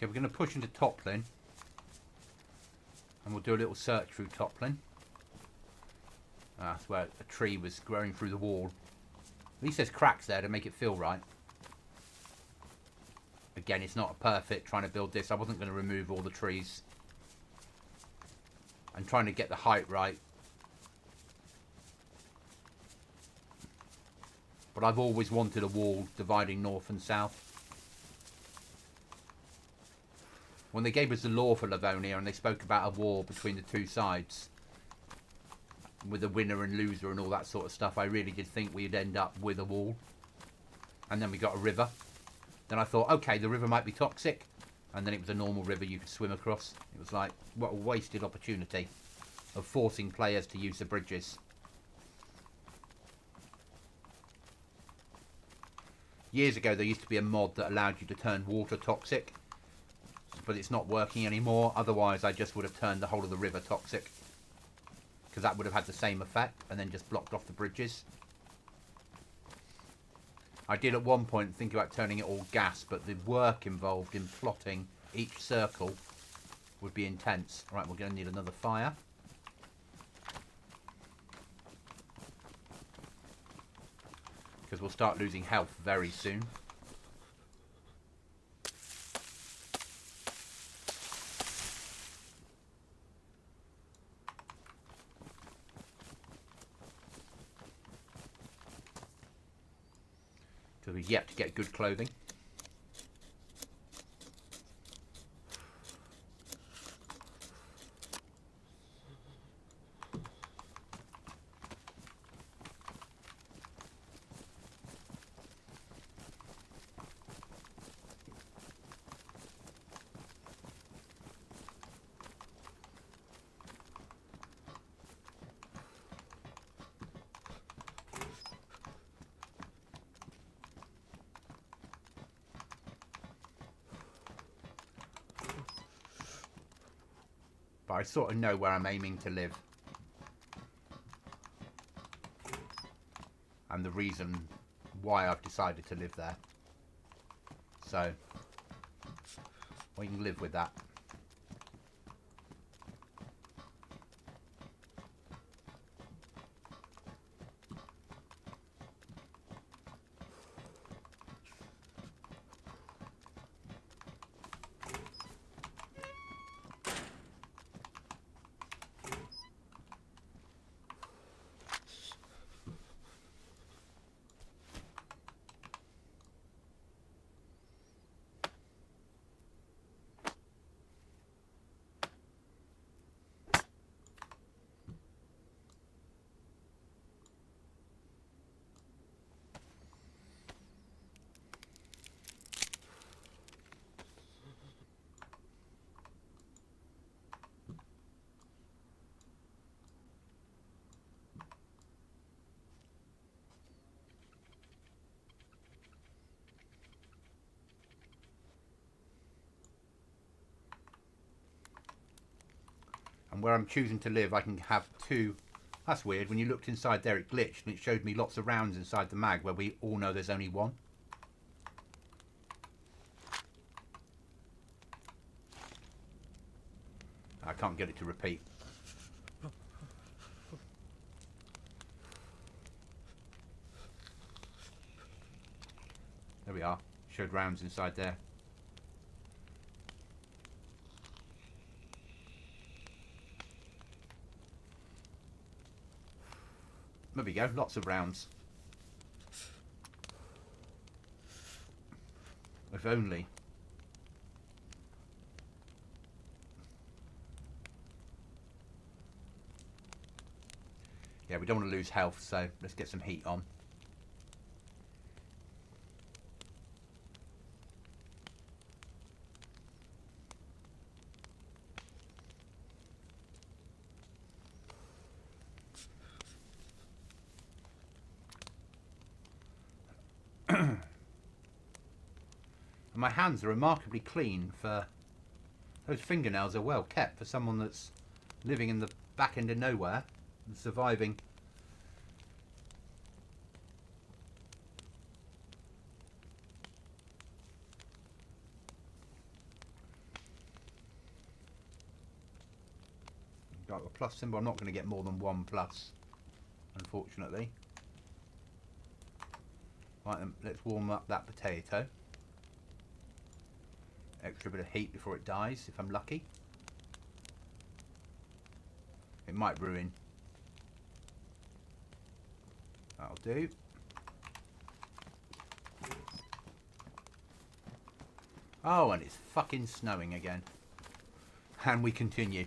Okay, we're going to push into Toplin and we'll do a little search through Toplin. That's where a tree was growing through the wall. At least there's cracks there to make it feel right. Again, it's not perfect trying to build this. I wasn't going to remove all the trees. I'm trying to get the height right. But I've always wanted a wall dividing north and south. When they gave us the law for Livonia and they spoke about a war between the two sides, with a winner and loser and all that sort of stuff, I really did think we'd end up with a wall. And then we got a river. Then I thought, okay, the river might be toxic. And then it was a normal river you could swim across. It was like, what a wasted opportunity of forcing players to use the bridges. Years ago, there used to be a mod that allowed you to turn water toxic. but it's not working anymore. Otherwise, I just would have turned the whole of the river toxic, because that would have had the same effect and then just blocked off the bridges. I did at one point think about turning it all gas, but the work involved in plotting each circle would be intense. Right, we're going to need another fire. Because we'll start losing health very soon. Because we've yet to get good clothing. But I sort of know where I'm aiming to live. And the reason why I've decided to live there. So, we can live with that. And where I'm choosing to live, I can have two. That's weird. When you looked inside there, it glitched and it showed me lots of rounds inside the mag where we all know there's only one. I can't get it to repeat. There we are. Showed rounds inside there. There we go, lots of rounds. If only. Yeah, we don't want to lose health, so let's get some heat on. My hands are remarkably clean for... Those fingernails are well kept for someone that's living in the back end of nowhere and surviving. Got a plus symbol. I'm not going to get more than one plus, unfortunately. Right then, let's warm up that potato. Extra bit of heat before it dies, if I'm lucky. It might ruin. That'll do. Oh, and it's fucking snowing again. And we continue.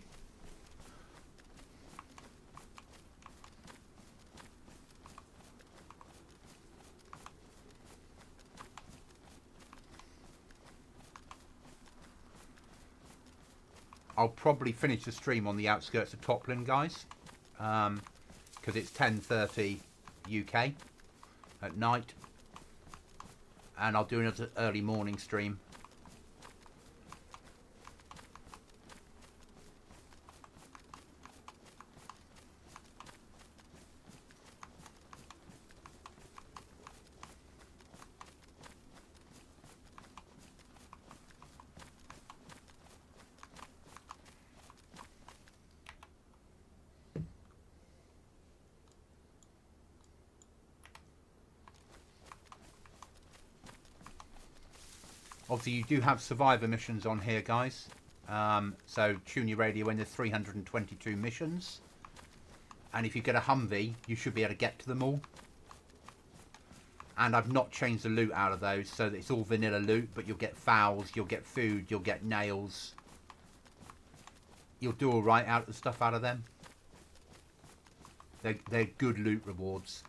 I'll probably finish the stream on the outskirts of Toplin, guys, because it's 10:30 UK at night, and I'll do another early morning stream Obviously, you do have survivor missions on here, guys. So tune your radio when there's 322 missions. And if you get a Humvee, you should be able to get to them all. And I've not changed the loot out of those, so that it's all vanilla loot, but you'll get fowls, you'll get food, you'll get nails. You'll do alright out of the stuff out of them. They're good loot rewards.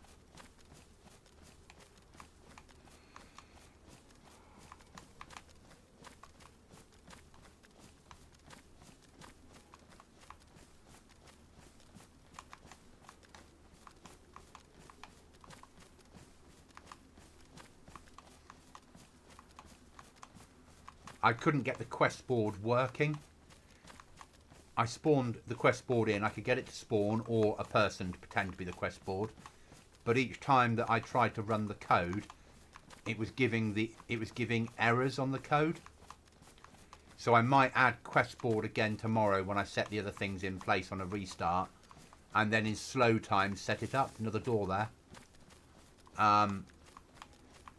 I couldn't get the quest board working. I spawned the quest board in. I could get it to spawn or a person to pretend to be the quest board. But each time that I tried to run the code, it was giving errors on the code. So I might add quest board again tomorrow when I set the other things in place on a restart, and then in slow time set it up. Another door there.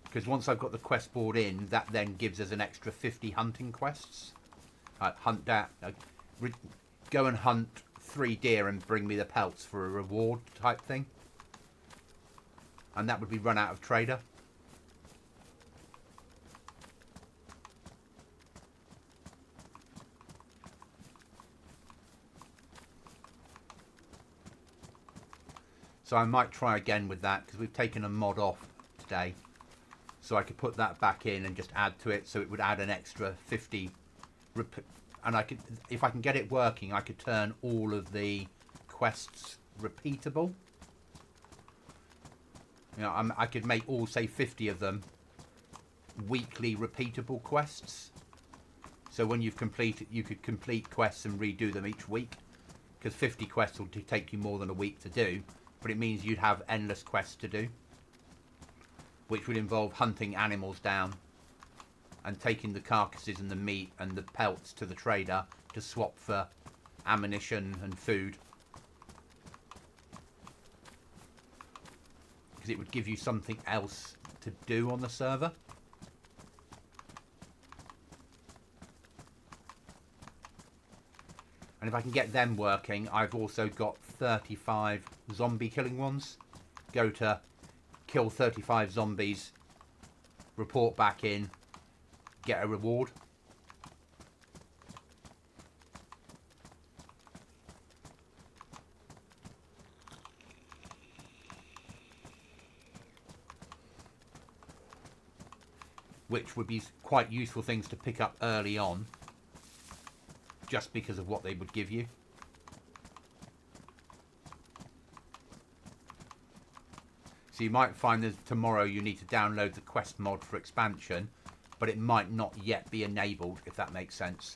Because once I've got the quest board in, that then gives us an extra 50 hunting quests. Go and hunt 3 deer and bring me the pelts for a reward type thing. And that would be run out of trader. So I might try again with that, because we've taken a mod off today. So I could put that back in and just add to it, so it would add an extra 50. And I could, if I can get it working, I could turn all of the quests repeatable. You know, I could make all, say, 50 of them weekly repeatable quests. So when you've completed, you could complete quests and redo them each week. Because 50 quests will take you more than a week to do. But it means you'd have endless quests to do. Which would involve hunting animals down and taking the carcasses and the meat and the pelts to the trader to swap for ammunition and food. Because it would give you something else to do on the server. And if I can get them working, I've also got 35 zombie killing ones. Go to kill 35 zombies, report back in, get a reward. Which would be quite useful things to pick up early on, just because of what they would give you. So you might find that tomorrow you need to download the quest mod for expansion, but it might not yet be enabled, if that makes sense.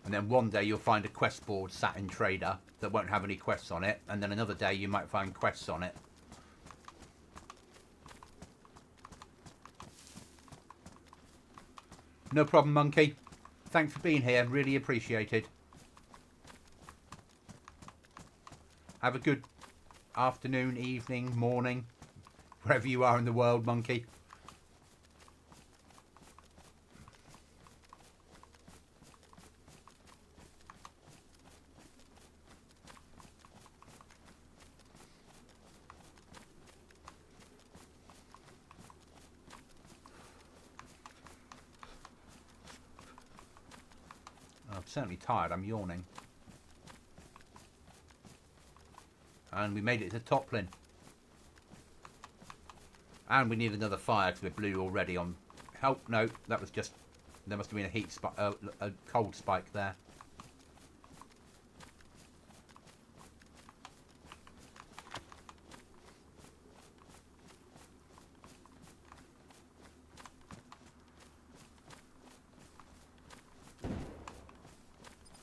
And then one day you'll find a quest board sat in Trader that won't have any quests on it, and then another day you might find quests on it. No problem, Monkey. Thanks for being here. Really appreciated. Have a good afternoon, evening, morning, wherever you are in the world, Monkey. I'm certainly tired. I'm yawning. And we made it to Toplin. And we need another fire because we're blue already on... Oh, no, that was just... There must have been a heat spike, a cold spike there.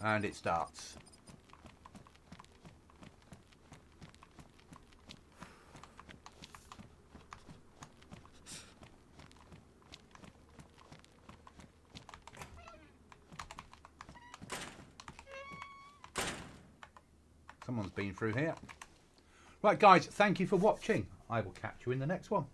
And it starts. Someone's been through here. Right, guys, thank you for watching. I will catch you in the next one.